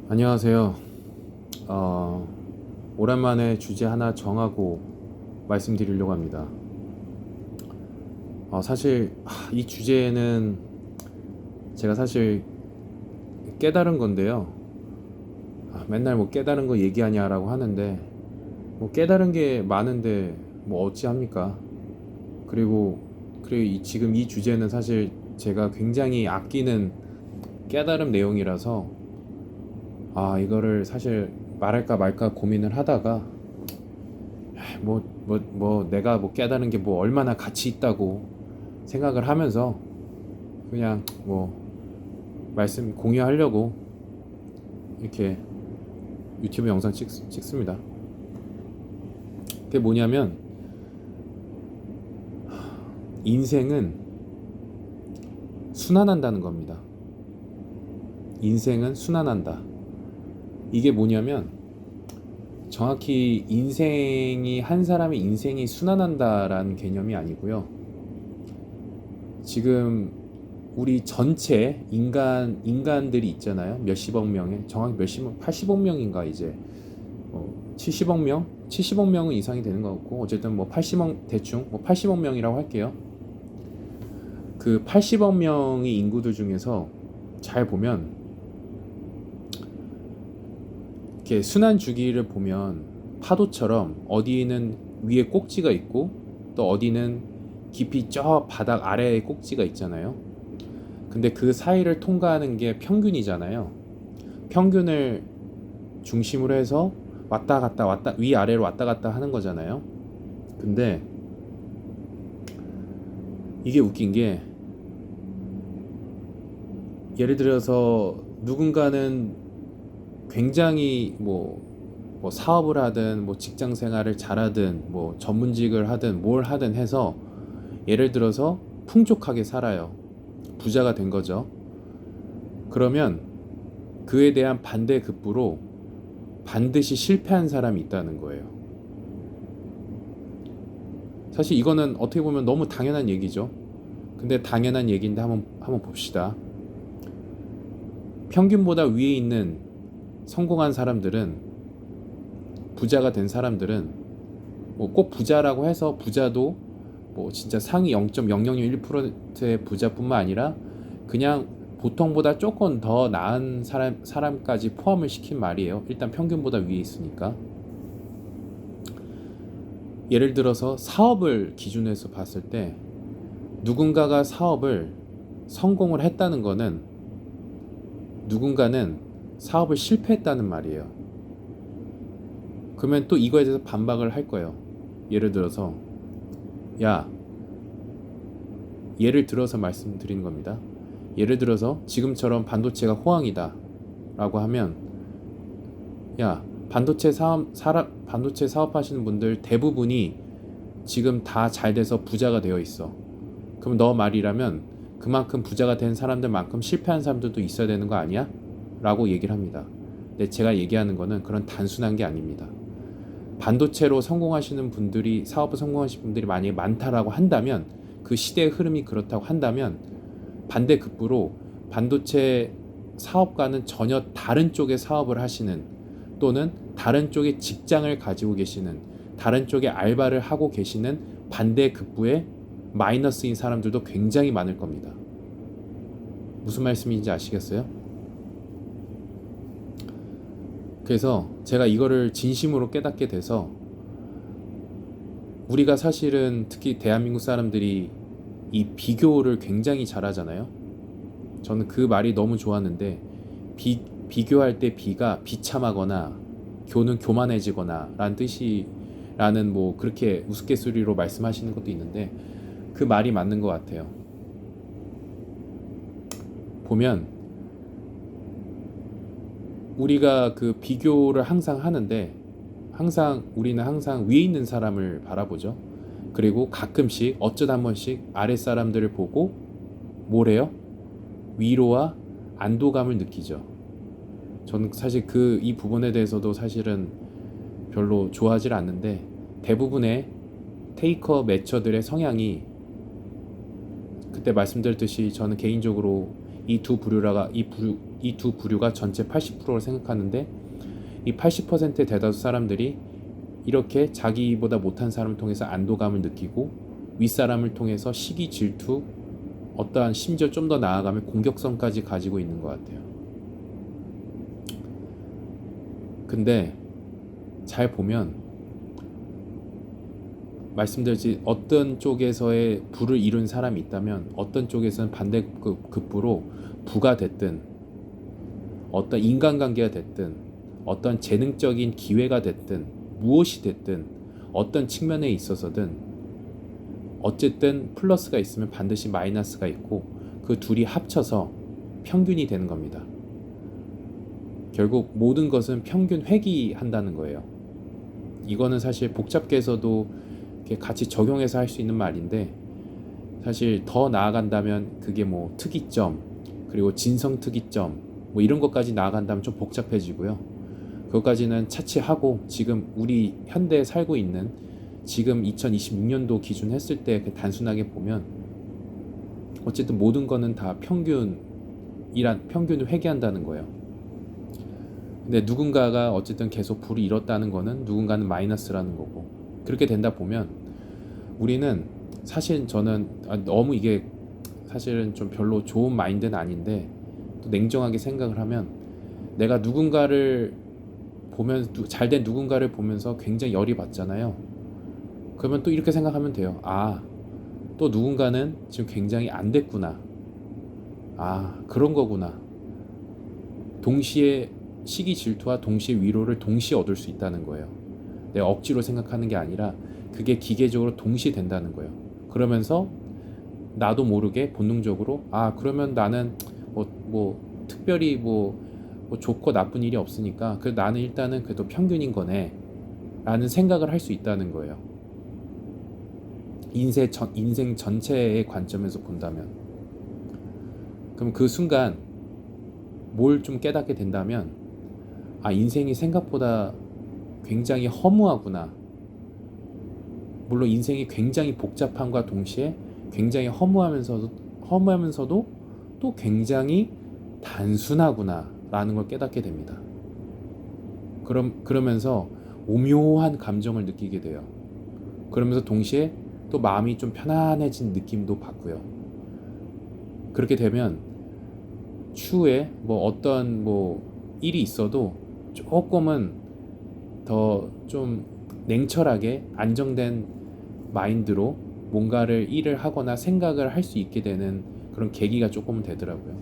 안녕하세요. 어, 오랜만에 주제 하나 정하고 말씀드리려고 합니다. 사실 이 주제는 제가 사실 깨달은 건데요. 맨날 뭐 깨달은 거 얘기하냐라고 하는데 뭐 깨달은 게 많은데 뭐 어찌합니까? 그리고 지금 이 주제는 사실 제가 굉장히 아끼는 깨달음 내용이라서 이거를 사실 말할까 말까 고민을 하다가 내가 뭐 깨달은 게 뭐 얼마나 가치 있다고 생각을 하면서 그냥 뭐 말씀 공유하려고 이렇게 유튜브 영상 찍습니다. 그게 뭐냐면 인생은 순환한다는 겁니다. 인생은 순환한다. 이게 뭐냐면 정확히 인생이 한 사람의 인생이 순환한다라는 개념이 아니고요. 지금 우리 전체 인간들이 있잖아요. 몇십억 명의 정확히 몇십억 80억 명인가 이제 70억 명 70억 명은 이상이 되는 것 같고 어쨌든 뭐 80억 대충 뭐 80억 명이라고 할게요. 그 80억 명의 인구들 중에서 잘 보면 이렇게 순환 주기를 보면 파도처럼 어디는 위에 꼭지가 있고 또 어디는 깊이 저 바닥 아래에 꼭지가 있잖아요. 근데 그 사이를 통과하는 게 평균이잖아요. 평균을 중심으로 해서 왔다 갔다 위아래로 왔다 갔다 하는 거잖아요. 근데 이게 웃긴 게 예를 들어서 누군가는 굉장히 뭐 사업을 하든 뭐 직장 생활을 잘하든 뭐 전문직을 하든 뭘 하든 해서 예를 들어서 풍족하게 살아요. 부자가 된 거죠. 그러면 그에 대한 반대급부로 반드시 실패한 사람이 있다는 거예요. 사실 이거는 어떻게 보면 너무 당연한 얘기죠. 근데 당연한 얘기인데 한번 봅시다. 평균보다 위에 있는 성공한 사람들은 부자가 된 사람들은 뭐 꼭 부자라고 해서 부자도 뭐 진짜 상위 0.0001%의 부자뿐만 아니라 그냥 보통보다 조금 더 나은 사람까지 포함을 시킨 말이에요. 일단 평균보다 위에 있으니까. 예를 들어서 사업을 기준에서 봤을 때 누군가가 사업을 성공을 했다는 거는 누군가는 사업을 실패했다는 말이에요. 그러면 또 이거에 대해서 반박을 할 거예요. 예를 들어서 야, 예를 들어서 말씀드리는 겁니다. 예를 들어서 지금처럼 반도체가 호황이다 라고 하면 야, 반도체 사업하시는 분들 대부분이 지금 다 잘 돼서 부자가 되어 있어. 그럼 너 말이라면 그만큼 부자가 된 사람들만큼 실패한 사람들도 있어야 되는 거 아니야? 라고 얘기를 합니다. 근데 제가 얘기하는 거는 그런 단순한 게 아닙니다. 반도체로 성공하시는 분들이 사업을 성공하시는 분들이 만약에 많다라고 한다면 그 시대의 흐름이 그렇다고 한다면 반대급부로 반도체 사업과는 전혀 다른 쪽의 사업을 하시는 또는 다른 쪽의 직장을 가지고 계시는 다른 쪽의 알바를 하고 계시는 반대급부의 마이너스인 사람들도 굉장히 많을 겁니다. 무슨 말씀인지 아시겠어요? 그래서 제가 이거를 진심으로 깨닫게 돼서 우리가 사실은 특히 대한민국 사람들이 이 비교를 굉장히 잘하잖아요. 저는 그 말이 너무 좋았는데 비교할 때 비가 비참하거나 교는 교만해지거나 라는 뜻이라는 뭐 그렇게 우스갯소리로 말씀하시는 것도 있는데 그 말이 맞는 것 같아요. 보면 우리가 그 비교를 항상 하는데 우리는 항상 위에 있는 사람을 바라보죠. 그리고 가끔씩 어쩌다 한 번씩 아랫 사람들을 보고 뭘 해요? 위로와 안도감을 느끼죠. 저는 사실 이 부분에 대해서도 사실은 별로 좋아하지 않는데 대부분의 테이커 매처들의 성향이 그때 말씀드렸듯이 저는 개인적으로 이 두 부류가 이 두 부류가 전체 80%를 생각하는데 이 80%의 대다수 사람들이 이렇게 자기보다 못한 사람을 통해서 안도감을 느끼고 윗사람을 통해서 시기, 질투, 어떠한 심지어 좀 더 나아가면 공격성까지 가지고 있는 것 같아요. 근데 잘 보면 말씀드렸지 어떤 쪽에서의 부를 이룬 사람이 있다면 어떤 쪽에서는 반대급부로 부가 됐든 어떤 인간관계가 됐든 어떤 재능적인 기회가 됐든 무엇이 됐든 어떤 측면에 있어서든 어쨌든 플러스가 있으면 반드시 마이너스가 있고 그 둘이 합쳐서 평균이 되는 겁니다. 결국 모든 것은 평균 회귀한다는 거예요. 이거는 사실 복잡게 해서도 이렇게 같이 적용해서 할 수 있는 말인데 사실 더 나아간다면 그게 뭐 특이점 그리고 진성 특이점 뭐 이런 것까지 나아간다면 좀 복잡해지고요. 그것까지는 차치하고 지금 우리 현대에 살고 있는 지금 2026년도 기준 했을 때 단순하게 보면 어쨌든 모든 거는 다 평균을 회귀한다는 거예요. 근데 누군가가 어쨌든 계속 부를 잃었다는 거는 누군가는 마이너스라는 거고 그렇게 된다 보면 우리는 사실 저는 너무 이게 사실은 좀 별로 좋은 마인드는 아닌데 또 냉정하게 생각을 하면 내가 누군가를 보면 잘된 누군가를 보면서 굉장히 열이 받잖아요. 그러면 또 이렇게 생각하면 돼요. 또 누군가는 지금 굉장히 안 됐구나. 그런 거구나. 동시에 시기 질투와 동시에 위로를 동시에 얻을 수 있다는 거예요. 내가 억지로 생각하는 게 아니라 그게 기계적으로 동시에 된다는 거예요. 그러면서 나도 모르게 본능적으로 그러면 나는 특별히 좋고 나쁜 일이 없으니까 나는 일단은 그래도 평균인 거네 라는 생각을 할 수 있다는 거예요. 인생 전체의 관점에서 본다면 그럼 그 순간 뭘 좀 깨닫게 된다면 인생이 생각보다 굉장히 허무하구나. 물론 인생이 굉장히 복잡함과 동시에 굉장히 허무하면서도 또 굉장히 단순하구나 라는 걸 깨닫게 됩니다. 그러면서 오묘한 감정을 느끼게 돼요. 그러면서 동시에 또 마음이 좀 편안해진 느낌도 받고요. 그렇게 되면 추후에 어떤 일이 있어도 조금은 더 좀 냉철하게 안정된 마인드로 뭔가를 일을 하거나 생각을 할 수 있게 되는 그런 계기가 조금은 되더라고요.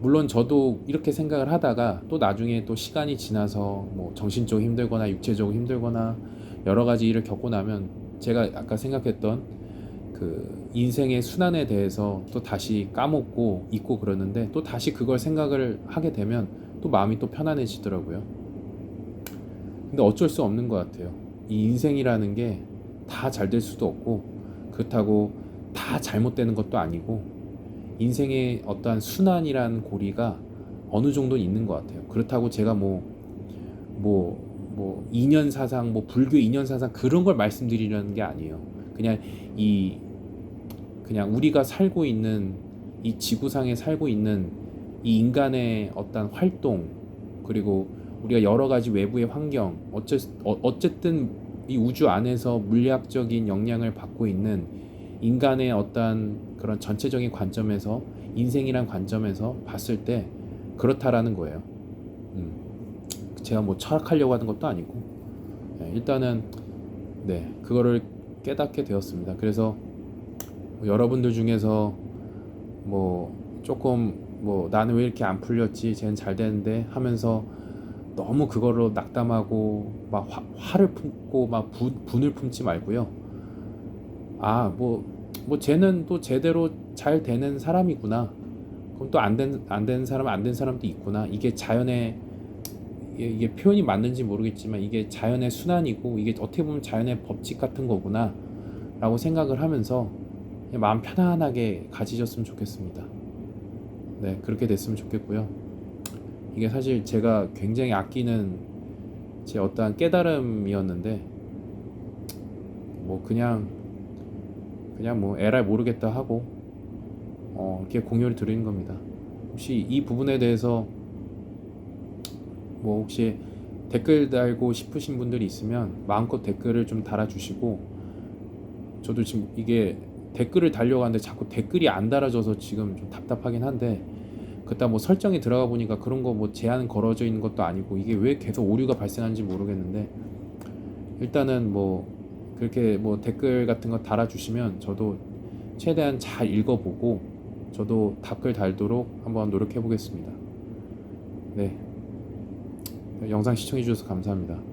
물론 저도 이렇게 생각을 하다가 또 나중에 또 시간이 지나서 정신적으로 힘들거나 육체적으로 힘들거나 여러 가지 일을 겪고 나면 제가 아까 생각했던 그 인생의 순환에 대해서 또 다시 까먹고 잊고 그러는데 또 다시 그걸 생각을 하게 되면 또 마음이 또 편안해지더라고요. 근데 어쩔 수 없는 것 같아요. 이 인생이라는 게 다 잘 될 수도 없고 그렇다고 다 잘못되는 것도 아니고 인생의 어떠한 순환이라는 고리가 어느 정도는 있는 것 같아요. 그렇다고 제가 2년 사상, 불교 2년 사상 그런 걸 말씀드리려는 게 아니에요. 그냥 우리가 살고 있는 이 지구상에 살고 있는 이 인간의 어떤 활동 그리고 우리가 여러 가지 외부의 환경 어쨌든 이 우주 안에서 물리학적인 영향을 받고 있는 인간의 어떤 그런 전체적인 관점에서 인생이란 관점에서 봤을 때 그렇다라는 거예요. 제가 철학하려고 하는 것도 아니고 일단은 그거를 깨닫게 되었습니다. 그래서 여러분들 중에서 조금 나는 왜 이렇게 안 풀렸지 쟤는 잘 되는데 하면서 너무 그거로 낙담하고 화를 품고 분을 품지 말고요. 쟤는 또 제대로 잘 되는 사람이구나. 그럼 또 안 되는 사람은 안 된 사람도 있구나. 이게 자연의 이게 표현이 맞는지 모르겠지만 이게 자연의 순환이고 이게 어떻게 보면 자연의 법칙 같은 거구나 라고 생각을 하면서 마음 편안하게 가지셨으면 좋겠습니다. 그렇게 됐으면 좋겠고요. 이게 사실 제가 굉장히 아끼는 제 어떠한 깨달음이었는데 그냥 에라이 모르겠다 하고 이렇게 공유를 드리는 겁니다. 혹시 이 부분에 대해서 뭐 혹시 댓글 달고 싶으신 분들이 있으면 마음껏 댓글을 좀 달아주시고, 저도 지금 이게 댓글을 달려고 하는데 자꾸 댓글이 안 달아져서 지금 좀 답답하긴 한데, 그따 뭐 설정에 들어가 보니까 그런 거 뭐 제한 걸어져 있는 것도 아니고 이게 왜 계속 오류가 발생하는지 모르겠는데, 일단은 뭐 그렇게 뭐 댓글 같은 거 달아주시면 저도 최대한 잘 읽어보고 저도 답글 달도록 한번 노력해 보겠습니다. 네, 영상 시청해 주셔서 감사합니다.